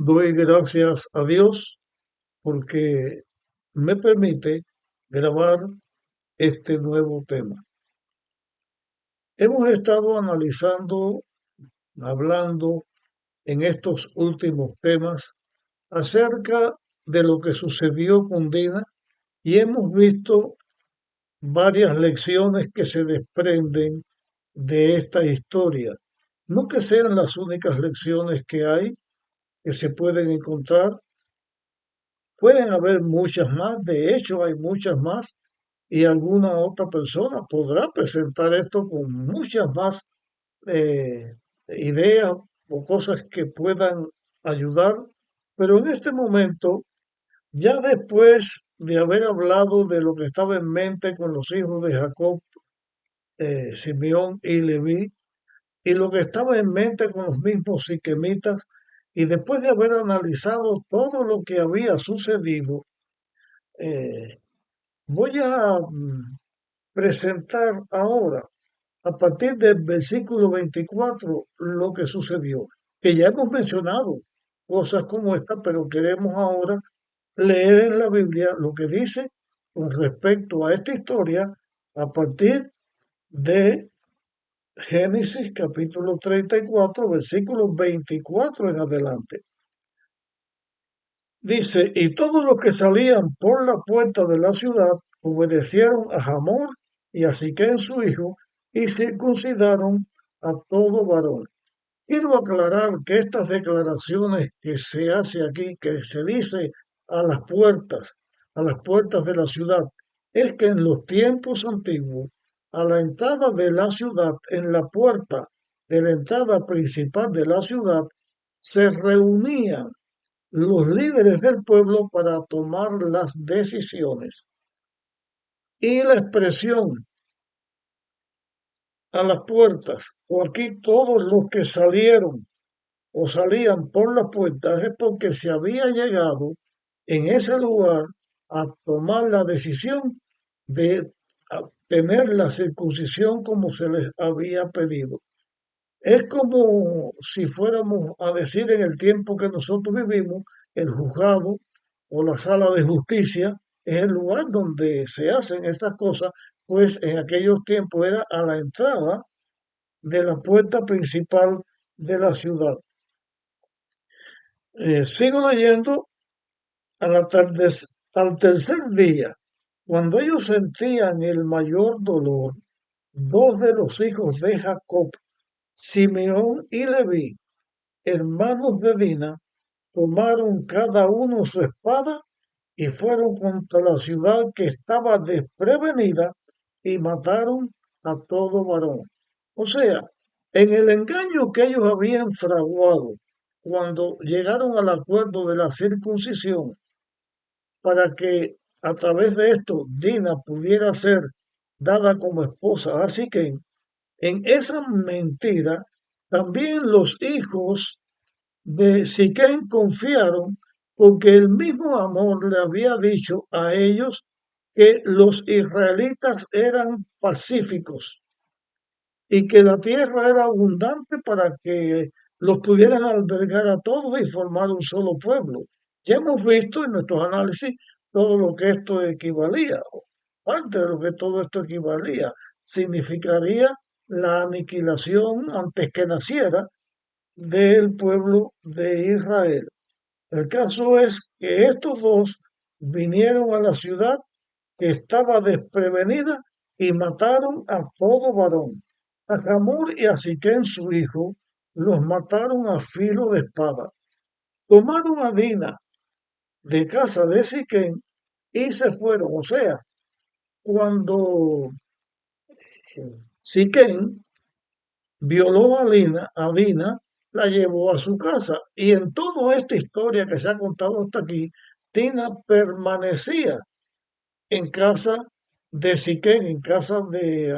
Doy gracias a Dios porque me permite grabar este nuevo tema. Hemos estado analizando, hablando en estos últimos temas acerca de lo que sucedió con Dina y hemos visto varias lecciones que se desprenden de esta historia. No que sean las únicas lecciones que hay, que se pueden encontrar. Pueden haber muchas más, de hecho hay muchas más, y alguna otra persona podrá presentar esto con muchas más eh, ideas o cosas que puedan ayudar, pero en este momento, ya después de haber hablado de lo que estaba en mente con los hijos de Jacob, Simeón y Leví, y lo que estaba en mente con los mismos siquemitas, y después de haber analizado todo lo que había sucedido, eh, voy a presentar ahora, a partir del versículo 24, lo que sucedió, que ya hemos mencionado cosas como esta, pero queremos ahora leer en la Biblia lo que dice con respecto a esta historia a partir de Génesis capítulo 34, versículos 24 en adelante. Dice, y todos los que salían por la puerta de la ciudad obedecieron a Hamor y a Siquem su hijo y circuncidaron a todo varón. Quiero aclarar que estas declaraciones que se hace aquí, que se dice a las puertas de la ciudad, es que en los tiempos antiguos, a la entrada de la ciudad, en la puerta de la entrada principal de la ciudad, se reunían los líderes del pueblo para tomar las decisiones. Y la expresión a las puertas, o aquí todos los que salieron o salían por las puertas, es porque se había llegado en ese lugar a tomar la decisión de tener la circuncisión como se les había pedido. Es como si fuéramos a decir en el tiempo que nosotros vivimos, el juzgado o la sala de justicia es el lugar donde se hacen estas cosas, pues en aquellos tiempos era a la entrada de la puerta principal de la ciudad. Sigo leyendo. Al tercer día, cuando ellos sentían el mayor dolor, dos de los hijos de Jacob, Simeón y Leví, hermanos de Dina, tomaron cada uno su espada y fueron contra la ciudad que estaba desprevenida y mataron a todo varón. O sea, en el engaño que ellos habían fraguado cuando llegaron al acuerdo de la circuncisión, para que a través de esto Dina pudiera ser dada como esposa a Siquem, en esa mentira también los hijos de Siquem confiaron porque el mismo Amor le había dicho a ellos que los israelitas eran pacíficos y que la tierra era abundante para que los pudieran albergar a todos y formar un solo pueblo. Ya hemos visto en nuestros análisis todo lo que esto equivalía, o parte de lo que todo esto equivalía. Significaría la aniquilación antes que naciera del pueblo de Israel. El caso es que estos dos vinieron a la ciudad que estaba desprevenida y mataron a todo varón. A Hamor y a Siquem su hijo los mataron a filo de espada. Tomaron a Dina de casa de Siquem y se fueron. O sea, cuando Siquem violó a Dina, la llevó a su casa. Y en toda esta historia que se ha contado hasta aquí, Dina permanecía en casa de Siquem, en casa de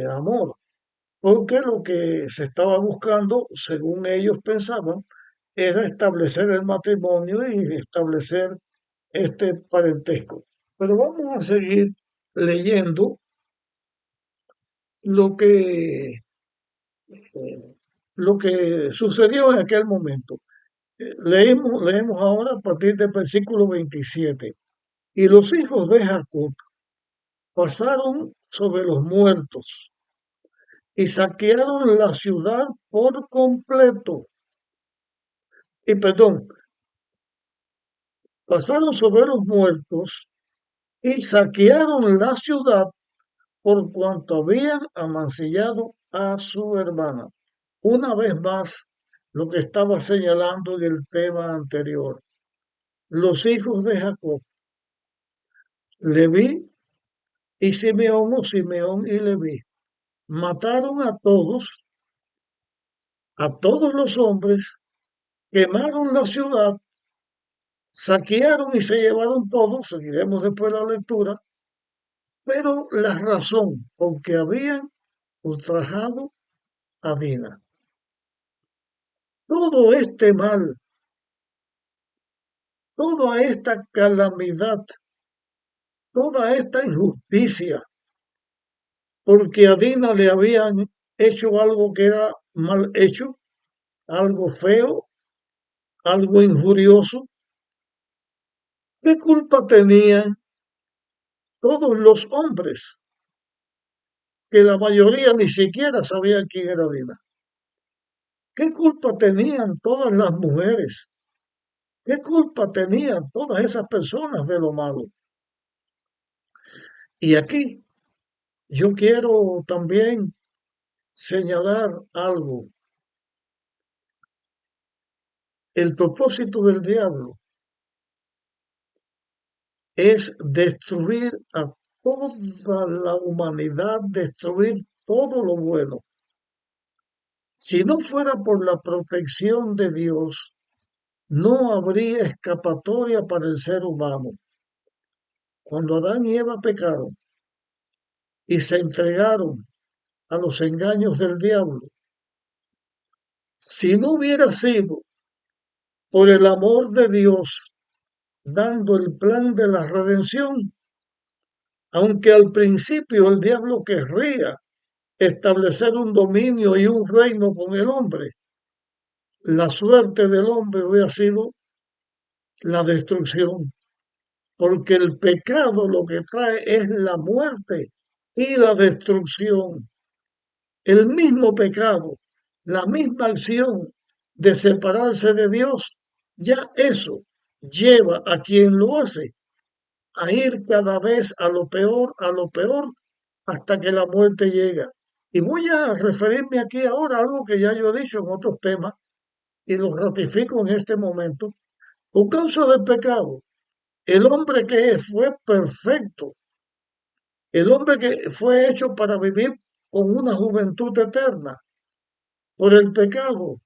Amor, porque lo que se estaba buscando, según ellos pensaban, era establecer el matrimonio y establecer este parentesco. Pero vamos a seguir leyendo lo que, lo que sucedió en aquel momento. Leemos ahora a partir del versículo 27. Y los hijos de Jacob pasaron sobre los muertos y saquearon la ciudad por completo. Y perdón, pasaron sobre los muertos y saquearon la ciudad por cuanto habían amancillado a su hermana. Una vez más, lo que estaba señalando en el tema anterior, los hijos de Jacob, Leví y Simeón o Simeón y Leví, mataron a todos los hombres, quemaron la ciudad, saquearon y se llevaron todo, seguiremos después la lectura, pero la razón por que habían ultrajado a Dina. Todo este mal, toda esta calamidad, toda esta injusticia, porque a Dina le habían hecho algo que era mal hecho, algo feo, algo injurioso. ¿Qué culpa tenían todos los hombres? Que la mayoría ni siquiera sabían quién era Dina. ¿Qué culpa tenían todas las mujeres? ¿Qué culpa tenían todas esas personas de lo malo? Y aquí yo quiero también señalar algo. El propósito del diablo es destruir a toda la humanidad, destruir todo lo bueno. Si no fuera por la protección de Dios, no habría escapatoria para el ser humano. Cuando Adán y Eva pecaron y se entregaron a los engaños del diablo, si no hubiera sido por el amor de Dios dando el plan de la redención, aunque al principio el diablo querría establecer un dominio y un reino con el hombre, la suerte del hombre hubiera sido la destrucción, porque el pecado lo que trae es la muerte y la destrucción. El mismo pecado, la misma acción de separarse de Dios, ya eso lleva a quien lo hace a ir cada vez a lo peor, hasta que la muerte llega. Y voy a referirme aquí ahora a algo que ya yo he dicho en otros temas y lo ratifico en este momento. Por causa del pecado, el hombre que fue perfecto, el hombre que fue hecho para vivir con una juventud eterna, por el pecado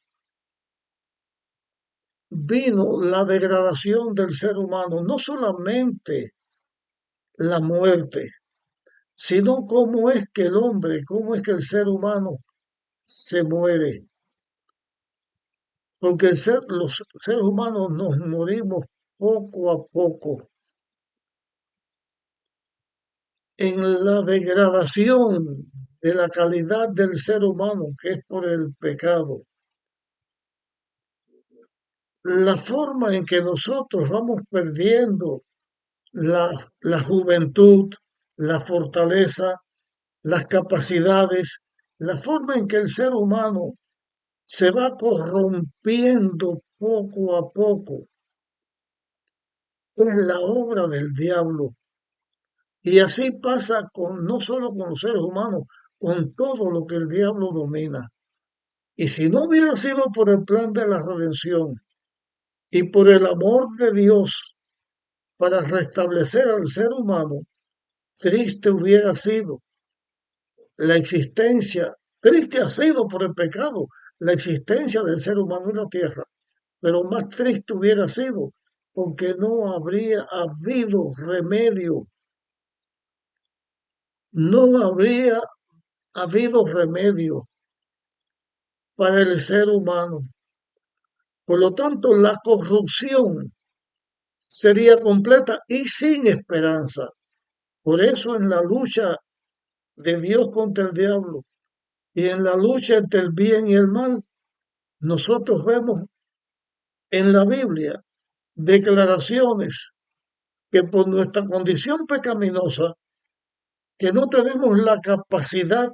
vino la degradación del ser humano, no solamente la muerte, sino cómo es que el hombre, cómo es que el ser humano se muere. Porque los seres humanos nos morimos poco a poco en la degradación de la calidad del ser humano, que es por el pecado. La forma en que nosotros vamos perdiendo la juventud, la fortaleza, las capacidades, la forma en que el ser humano se va corrompiendo poco a poco, es la obra del diablo. Y así pasa con no solo con los seres humanos, con todo lo que el diablo domina. Y si no hubiera sido por el plan de la redención y por el amor de Dios para restablecer al ser humano, triste hubiera sido la existencia, triste ha sido por el pecado la existencia del ser humano en la tierra, pero más triste hubiera sido porque no habría habido remedio, no habría habido remedio para el ser humano. Por lo tanto, la corrupción sería completa y sin esperanza. Por eso en la lucha de Dios contra el diablo y en la lucha entre el bien y el mal, nosotros vemos en la Biblia declaraciones que por nuestra condición pecaminosa, que no tenemos la capacidad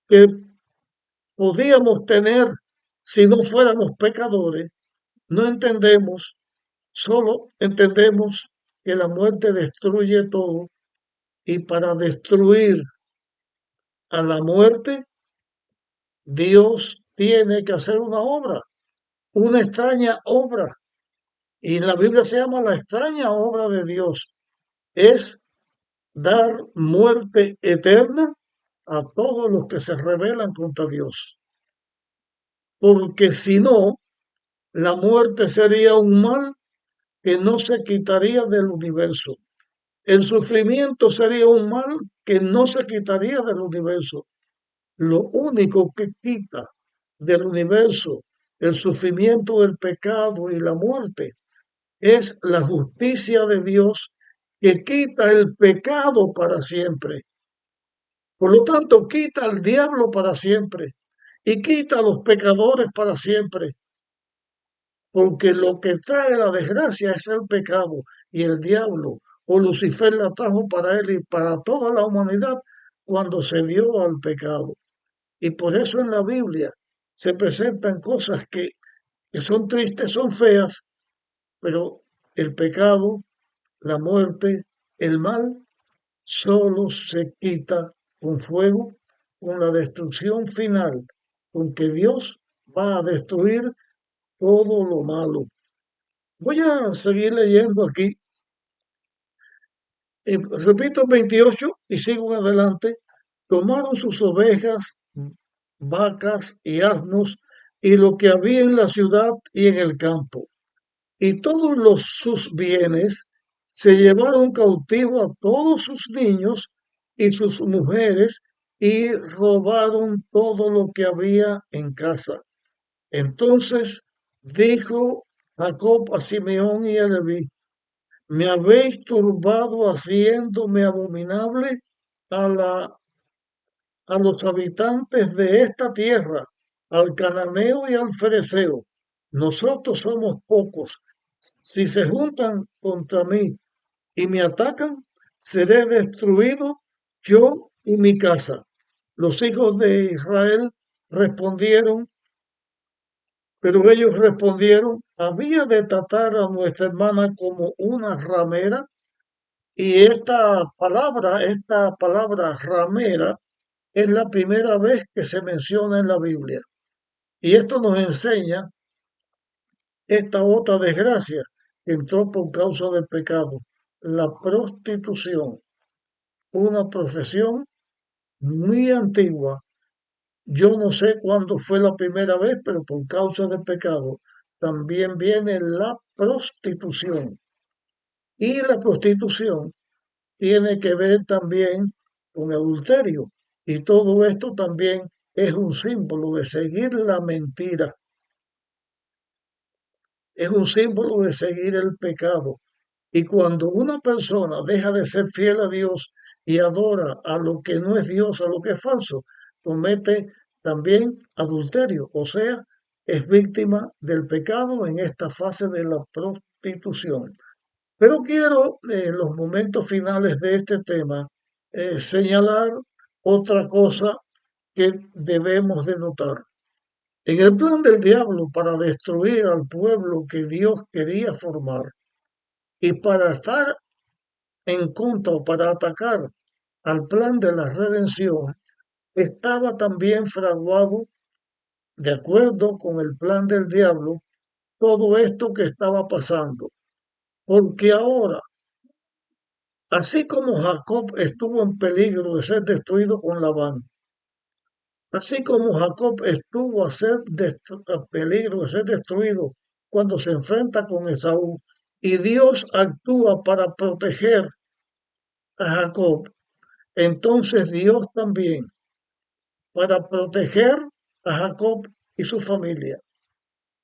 que podíamos tener si no fuéramos pecadores, no entendemos, solo entendemos que la muerte destruye todo y para destruir a la muerte, Dios tiene que hacer una obra, una extraña obra. Y en la Biblia se llama la extraña obra de Dios. Es dar muerte eterna a todos los que se rebelan contra Dios. Porque si no, la muerte sería un mal que no se quitaría del universo. El sufrimiento sería un mal que no se quitaría del universo. Lo único que quita del universo el sufrimiento del pecado y la muerte es la justicia de Dios que quita el pecado para siempre. Por lo tanto, quita al diablo para siempre y quita a los pecadores para siempre, porque lo que trae la desgracia es el pecado y el diablo o Lucifer la trajo para él y para toda la humanidad cuando se dio al pecado. Y por eso en la Biblia se presentan cosas que son tristes, son feas, pero el pecado, la muerte, el mal, solo se quita con fuego, con la destrucción final, con que Dios va a destruir todo lo malo. Voy a seguir leyendo aquí. Repito 28 y sigo adelante. Tomaron sus ovejas, vacas y asnos y lo que había en la ciudad y en el campo. Y todos sus bienes se llevaron cautivo a todos sus niños y sus mujeres y robaron todo lo que había en casa. Entonces dijo Jacob a Simeón y a Leví: me habéis turbado haciéndome abominable a, la, a los habitantes de esta tierra, al cananeo y al fereceo. Nosotros somos pocos. Si se juntan contra mí y me atacan, seré destruido yo y mi casa. Los hijos de Israel respondieron, pero ellos respondieron: había de tratar a nuestra hermana como una ramera. Y esta palabra ramera, es la primera vez que se menciona en la Biblia. Y esto nos enseña esta otra desgracia que entró por causa del pecado, la prostitución, una profesión muy antigua. Yo no sé cuándo fue la primera vez, pero por causa del pecado también viene la prostitución. Y la prostitución tiene que ver también con adulterio. Y todo esto también es un símbolo de seguir la mentira, es un símbolo de seguir el pecado. Y cuando una persona deja de ser fiel a Dios y adora a lo que no es Dios, a lo que es falso, comete también adulterio, o sea, es víctima del pecado en esta fase de la prostitución. Pero quiero, en los momentos finales de este tema, señalar otra cosa que debemos de notar. En el plan del diablo para destruir al pueblo que Dios quería formar y para estar en contra o para atacar al plan de la redención, estaba también fraguado, de acuerdo con el plan del diablo, todo esto que estaba pasando. Porque ahora, así como Jacob estuvo en peligro de ser destruido con Labán, así como Jacob estuvo a peligro de ser destruido cuando se enfrenta con Esaú, y Dios actúa para proteger a Jacob, entonces Dios también para proteger a Jacob y su familia,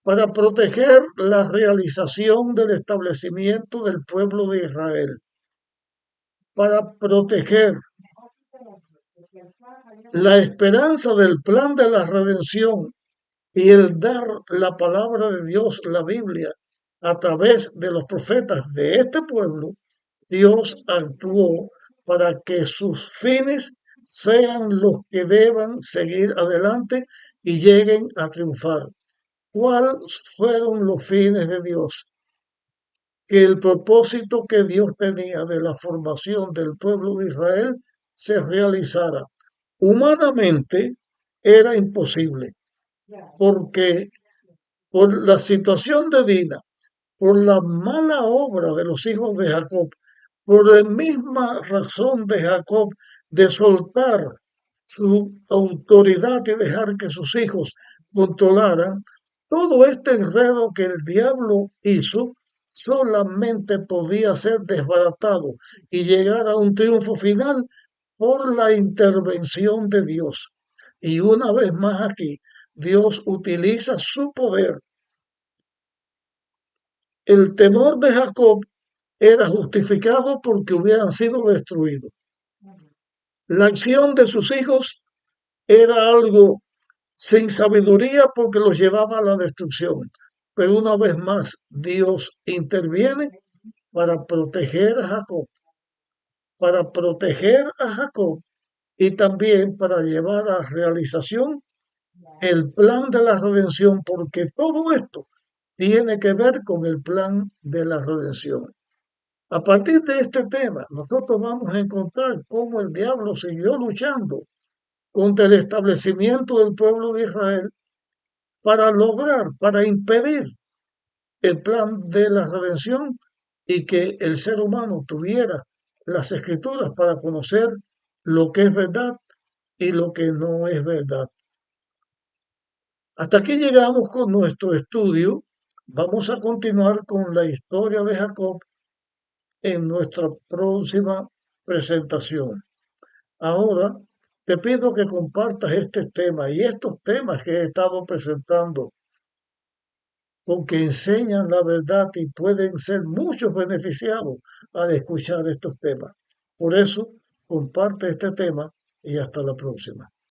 para proteger la realización del establecimiento del pueblo de Israel, para proteger la esperanza del plan de la redención y el dar la palabra de Dios, la Biblia, a través de los profetas de este pueblo, Dios actuó para que sus fines sean los que deban seguir adelante y lleguen a triunfar. ¿Cuáles fueron los fines de Dios? Que el propósito que Dios tenía de la formación del pueblo de Israel se realizara. Humanamente era imposible, porque por la situación de Dina, por la mala obra de los hijos de Jacob, por la misma razón de Jacob de soltar su autoridad y dejar que sus hijos controlaran, todo este enredo que el diablo hizo solamente podía ser desbaratado y llegar a un triunfo final por la intervención de Dios. Y una vez más aquí, Dios utiliza su poder. El temor de Jacob era justificado porque hubieran sido destruidos. La acción de sus hijos era algo sin sabiduría porque los llevaba a la destrucción. Pero una vez más, Dios interviene para proteger a Jacob, y también para llevar a realización el plan de la redención, porque todo esto tiene que ver con el plan de la redención. A partir de este tema, nosotros vamos a encontrar cómo el diablo siguió luchando contra el establecimiento del pueblo de Israel para lograr, para impedir el plan de la redención y que el ser humano tuviera las escrituras para conocer lo que es verdad y lo que no es verdad. Hasta aquí llegamos con nuestro estudio. Vamos a continuar con la historia de Jacob en nuestra próxima presentación. Ahora te pido que compartas este tema y estos temas que he estado presentando, porque enseñan la verdad y pueden ser muchos beneficiados al escuchar estos temas. Por eso, comparte este tema y hasta la próxima.